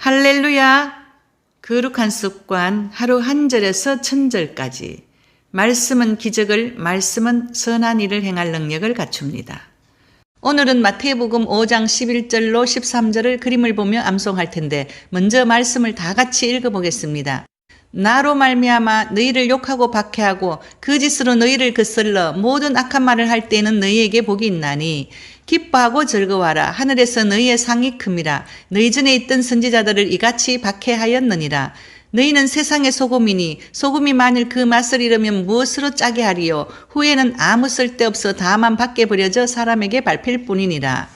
할렐루야! 거룩한 습관 하루 한 절에서 천절까지. 말씀은 기적을, 말씀은 선한 일을 행할 능력을 갖춥니다. 오늘은 마태복음 5장 11절로 13절을 그림을 보며 암송할 텐데 먼저 말씀을 다 같이 읽어보겠습니다. 나로 말미암아 너희를 욕하고 박해하고 거짓으로 너희를 거슬러 모든 악한 말을 할 때에는 너희에게 복이 있나니 기뻐하고 즐거워하라. 하늘에서 너희의 상이 큼이라. 너희 전에 있던 선지자들을 이같이 박해하였느니라. 너희는 세상의 소금이니 소금이 만일 그 맛을 잃으면 무엇으로 짜게 하리요. 후에는 아무 쓸데없어 다만 밖에 버려져 사람에게 밟힐 뿐이니라.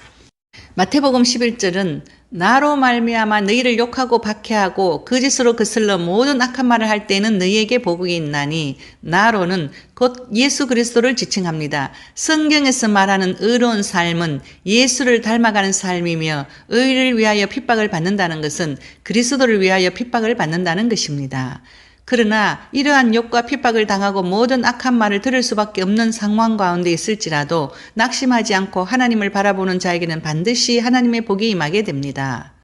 마태복음 11절은 나로 말미암아 너희를 욕하고 박해하고 거짓으로 거슬러 모든 악한 말을 할 때는 너희에게 복이 있나니, 나로는 곧 예수 그리스도를 지칭합니다. 성경에서 말하는 의로운 삶은 예수를 닮아가는 삶이며, 의를 위하여 핍박을 받는다는 것은 그리스도를 위하여 핍박을 받는다는 것입니다. 그러나 이러한 욕과 핍박을 당하고 모든 악한 말을 들을 수밖에 없는 상황 가운데 있을지라도 낙심하지 않고 하나님을 바라보는 자에게는 반드시 하나님의 복이 임하게 됩니다.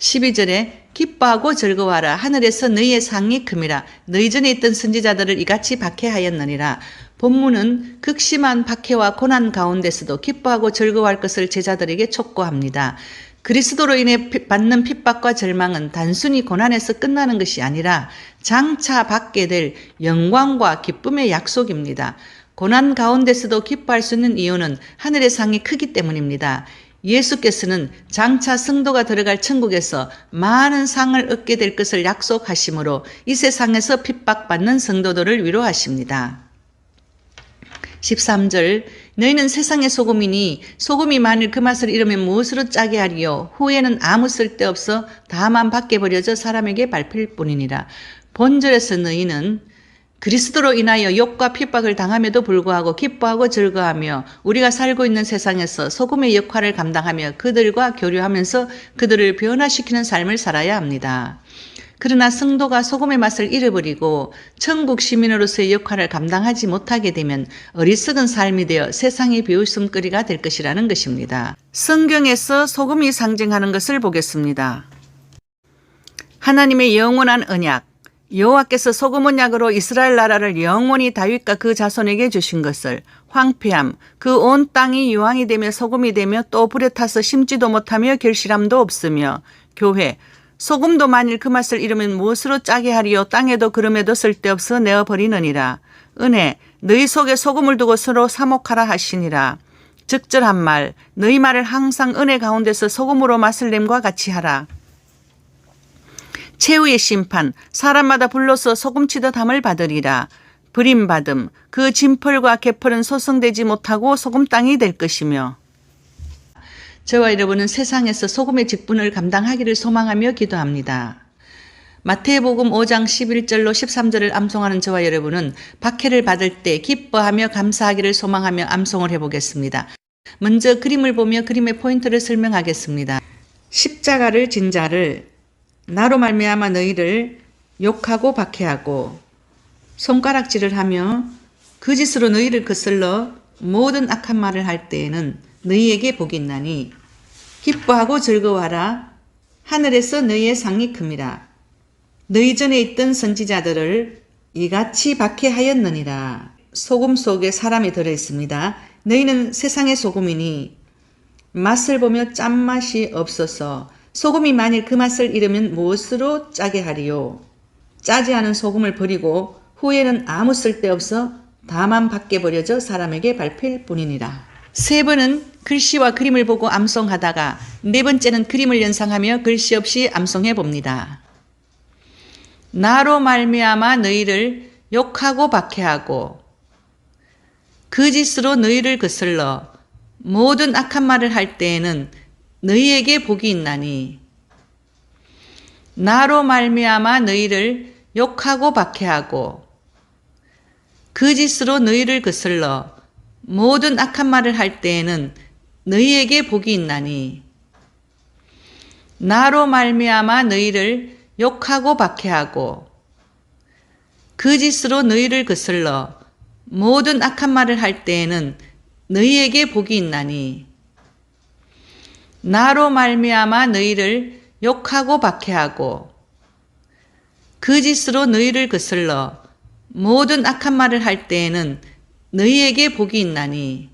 12절에 기뻐하고 즐거워하라. 하늘에서 너희의 상이 큼이라. 너희 전에 있던 선지자들을 이같이 박해하였느니라. 본문은 극심한 박해와 고난 가운데서도 기뻐하고 즐거워할 것을 제자들에게 촉구합니다. 그리스도로 인해 받는 핍박과 절망은 단순히 고난에서 끝나는 것이 아니라 장차 받게 될 영광과 기쁨의 약속입니다. 고난 가운데서도 기뻐할 수 있는 이유는 하늘의 상이 크기 때문입니다. 예수께서는 장차 성도가 들어갈 천국에서 많은 상을 얻게 될 것을 약속하시므로 이 세상에서 핍박받는 성도들을 위로하십니다. 13절 너희는 세상의 소금이니 소금이 만일 그 맛을 잃으면 무엇으로 짜게 하리요. 후에는 아무 쓸데없어 다만 밖에 버려져 사람에게 밟힐 뿐이니라. 본절에서 너희는 그리스도로 인하여 욕과 핍박을 당함에도 불구하고 기뻐하고 즐거워하며 우리가 살고 있는 세상에서 소금의 역할을 감당하며 그들과 교류하면서 그들을 변화시키는 삶을 살아야 합니다. 그러나 성도가 소금의 맛을 잃어버리고 천국 시민으로서의 역할을 감당하지 못하게 되면 어리석은 삶이 되어 세상의 비웃음거리가 될 것이라는 것입니다. 성경에서 소금이 상징하는 것을 보겠습니다. 하나님의 영원한 언약, 여호와께서 소금 언약으로 이스라엘 나라를 영원히 다윗과 그 자손에게 주신 것을, 황폐함, 그 온 땅이 유황이 되며 소금이 되며 또 불에 타서 심지도 못하며 결실함도 없으며, 교회, 소금도 만일 그 맛을 잃으면 무엇으로 짜게 하리요. 땅에도 그름에도 쓸데없어 내어버리느니라. 은혜, 너희 속에 소금을 두고 서로 사목하라 하시니라. 적절한 말, 너희 말을 항상 은혜 가운데서 소금으로 맛을 냄과 같이 하라. 최후의 심판, 사람마다 불로서 소금치듯 함을 받으리라. 버림받음, 그 진펄과 개펄은 소성되지 못하고 소금 땅이 될 것이며. 저와 여러분은 세상에서 소금의 직분을 감당하기를 소망하며 기도합니다. 마태복음 5장 11절로 13절을 암송하는 저와 여러분은 박해를 받을 때 기뻐하며 감사하기를 소망하며 암송을 해보겠습니다. 먼저 그림을 보며 그림의 포인트를 설명하겠습니다. 십자가를 진 자를 나로 말미암아 너희를 욕하고 박해하고 손가락질을 하며 거짓으로 너희를 거슬러 모든 악한 말을 할 때에는 너희에게 복이 있나니 기뻐하고 즐거워하라. 하늘에서 너희의 상이 큼이라. 너희 전에 있던 선지자들을 이같이 박해하였느니라. 소금 속에 사람이 들어있습니다. 너희는 세상의 소금이니 맛을 보며 짠맛이 없어서 소금이 만일 그 맛을 잃으면 무엇으로 짜게 하리요. 짜지 않은 소금을 버리고 후에는 아무 쓸데없어 다만 밖에 버려져 사람에게 밟힐 뿐이니라. 세 번은 글씨와 그림을 보고 암송하다가 네 번째는 그림을 연상하며 글씨 없이 암송해 봅니다. 나로 말미암아 너희를 욕하고 박해하고 거짓으로 너희를 거슬러 모든 악한 말을 할 때에는 너희에게 복이 있나니, 나로 말미암아 너희를 욕하고 박해하고 거짓으로 너희를 거슬러 모든 악한 말을 할 때에는 너희에게 복이 있나니, 나로 말미암아 너희를 욕하고 박해하고 거짓으로 너희를 거슬러 모든 악한 말을 할 때에는 너희에게 복이 있나니, 나로 말미암아 너희를 욕하고 박해하고 거짓으로 너희를 거슬러 모든 악한 말을 할 때에는 너희에게 복이 있나니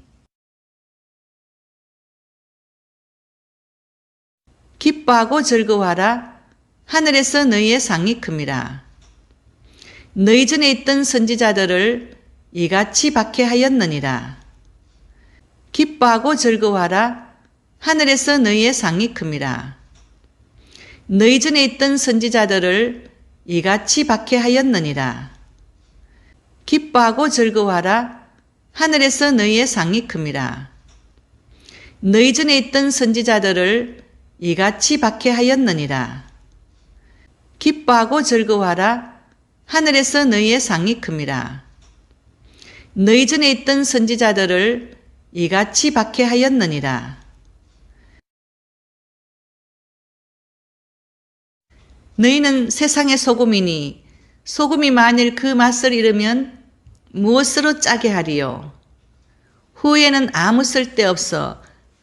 기뻐하고 즐거워하라. 하늘에서 너희의 상이 큼이라. 너희 전에 있던 선지자들을 이같이 박해하였느니라. 기뻐하고 즐거워하라. 하늘에서 너희의 상이 큼이라. 너희 전에 있던 선지자들을 이같이 박해하였느니라. 기뻐하고 즐거워하라. 하늘에서 너희의 상이 큼이라. 너희 전에 있던 선지자들을 이같이 박해하였느니라. 기뻐하고 즐거워하라. 하늘에서 너희의 상이 큼이라. 너희 전에 있던 선지자들을 이같이 박해하였느니라. 너희는 세상의 소금이니 소금이 만일 그 맛을 잃으면 무엇으로 짜게 하리요? 후에는 아무 쓸데없어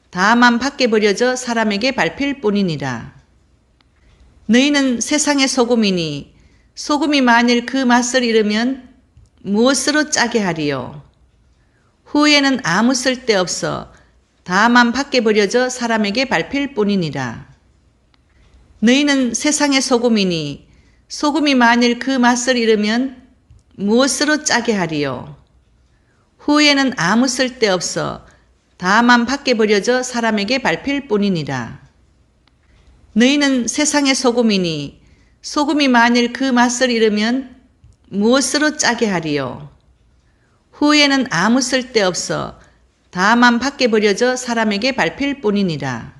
다만 밖에 버려져 사람에게 밟힐 뿐이니라. 너희는 세상의 소금이니 소금이 만일 그 맛을 잃으면 무엇으로 짜게 하리요? 후에는 아무 쓸데없어 다만 밖에 버려져 사람에게 밟힐 뿐이니라. 너희는 세상의 소금이니 소금이 만일 그 맛을 잃으면 무엇으로 짜게 하리요? 후에는 아무 쓸데없어 다만 밖에 버려져 사람에게 밟힐 뿐이니라. 너희는 세상의 소금이니 소금이 만일 그 맛을 잃으면 무엇으로 짜게 하리요? 후에는 아무 쓸데없어 다만 밖에 버려져 사람에게 밟힐 뿐이니라.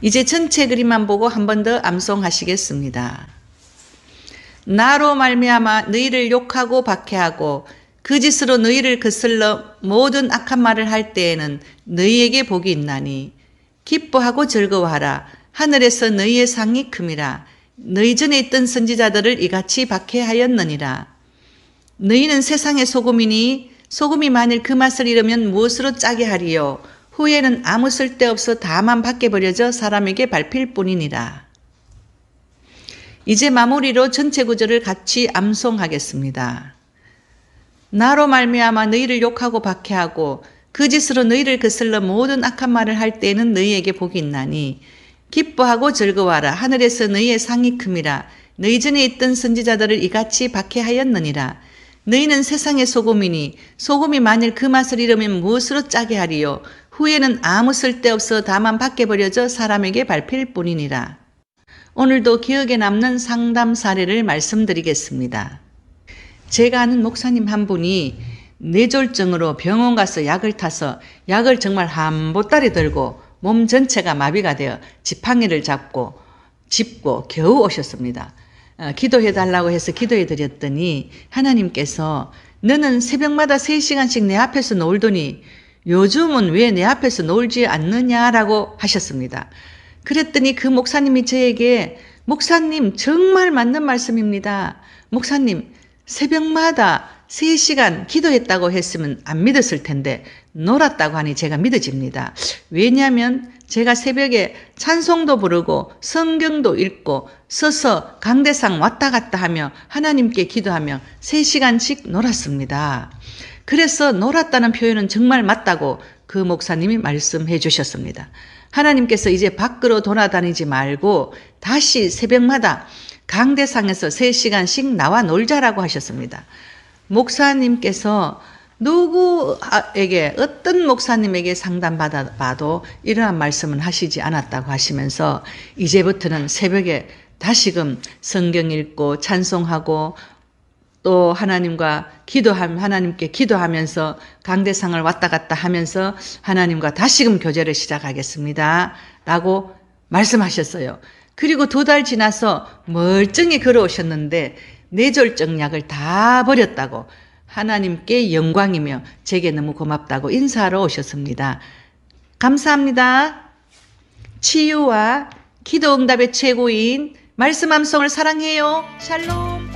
이제 전체 그림만 보고 한 번 더 암송하시겠습니다. 나로 말미암아 너희를 욕하고 박해하고 거짓으로 너희를 거슬러 모든 악한 말을 할 때에는 너희에게 복이 있나니 기뻐하고 즐거워하라. 하늘에서 너희의 상이 큼이라. 너희 전에 있던 선지자들을 이같이 박해하였느니라. 너희는 세상의 소금이니 소금이 만일 그 맛을 잃으면 무엇으로 짜게 하리요? 후에는 아무 쓸데없어 다만 밖에 버려져 사람에게 밟힐 뿐이니라. 이제 마무리로 전체 구절을 같이 암송하겠습니다. 나로 말미암아 너희를 욕하고 박해하고 거짓으로 너희를 거슬러 모든 악한 말을 할 때에는 너희에게 복이 있나니 기뻐하고 즐거워하라. 하늘에서 너희의 상이 큼이라. 너희 전에 있던 선지자들을 이같이 박해하였느니라. 너희는 세상의 소금이니 소금이 만일 그 맛을 잃으면 무엇으로 짜게 하리요? 후에는 아무 쓸데없어 다만 밖에 버려져 사람에게 밟힐 뿐이니라. 오늘도 기억에 남는 상담 사례를 말씀드리겠습니다. 제가 아는 목사님 한 분이 뇌졸중으로 병원 가서 약을 타서 약을 정말 한 보따리 들고 몸 전체가 마비가 되어 지팡이를 잡고 짚고 겨우 오셨습니다. 기도해달라고 해서 기도해 드렸더니 하나님께서 너는 새벽마다 3시간씩 내 앞에서 놀더니 요즘은 왜 내 앞에서 놀지 않느냐라고 하셨습니다. 그랬더니 그 목사님이 저에게 목사님 정말 맞는 말씀입니다. 목사님 새벽마다 3시간 기도했다고 했으면 안 믿었을 텐데 놀았다고 하니 제가 믿어집니다. 왜냐하면 제가 새벽에 찬송도 부르고 성경도 읽고 서서 강대상 왔다 갔다 하며 하나님께 기도하며 3시간씩 놀았습니다. 그래서 놀았다는 표현은 정말 맞다고 그 목사님이 말씀해 주셨습니다. 하나님께서 이제 밖으로 돌아다니지 말고 다시 새벽마다 강대상에서 3시간씩 나와 놀자라고 하셨습니다. 목사님께서 누구에게 어떤 목사님에게 상담받아봐도 이러한 말씀은 하시지 않았다고 하시면서 이제부터는 새벽에 다시금 성경 읽고 찬송하고 또 하나님께 기도하면서 강대상을 왔다 갔다 하면서 하나님과 다시금 교제를 시작하겠습니다 라고 말씀하셨어요. 그리고 2달 지나서 멀쩡히 걸어오셨는데 뇌졸중 약을 다 버렸다고 하나님께 영광이며 제게 너무 고맙다고 인사하러 오셨습니다. 감사합니다. 치유와 기도 응답의 최고인 말씀 암송을 사랑해요. 샬롬.